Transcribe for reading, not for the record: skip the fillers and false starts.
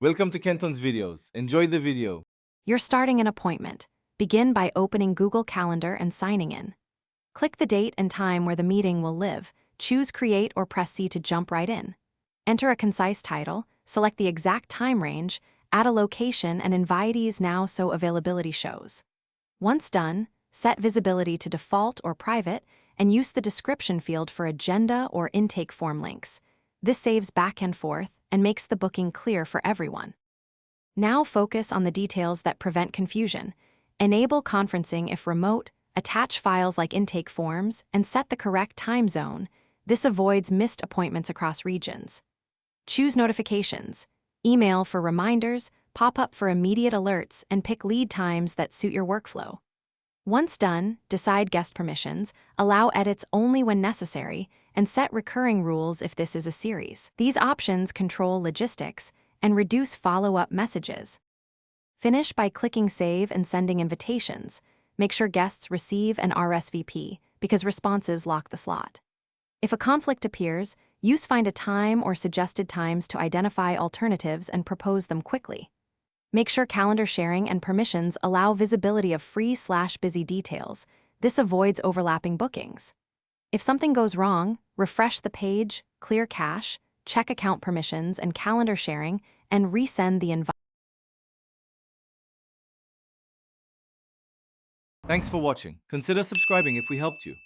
Welcome to Kenton's videos. Enjoy the video. You're starting an appointment. Begin by opening Google Calendar and signing in. Click the date and time where the meeting will live. Choose Create or press C to jump right in. Enter a concise title, select the exact time range, add a location, and invitees now so availability shows. Once done, set visibility to default or private, and use the description field for agenda or intake form links. This saves back and forth and makes the booking clear for everyone. Now focus on the details that prevent confusion. Enable conferencing if remote, attach files like intake forms, and set the correct time zone. This avoids missed appointments across regions. Choose notifications. Email for reminders, pop-up for immediate alerts, and pick lead times that suit your workflow. Once done, decide guest permissions, allow edits only when necessary, and set recurring rules if this is a series. These options control logistics and reduce follow-up messages. Finish by clicking Save and sending invitations. Make sure guests receive an RSVP because responses lock the slot. If a conflict appears, use Find a Time or Suggested Times to identify alternatives and propose them quickly. Make sure calendar sharing and permissions allow visibility of free/busy details. This avoids overlapping bookings. If something goes wrong, refresh the page, clear cache, check account permissions and calendar sharing, and resend the invite. Thanks for watching. Consider subscribing if we helped you.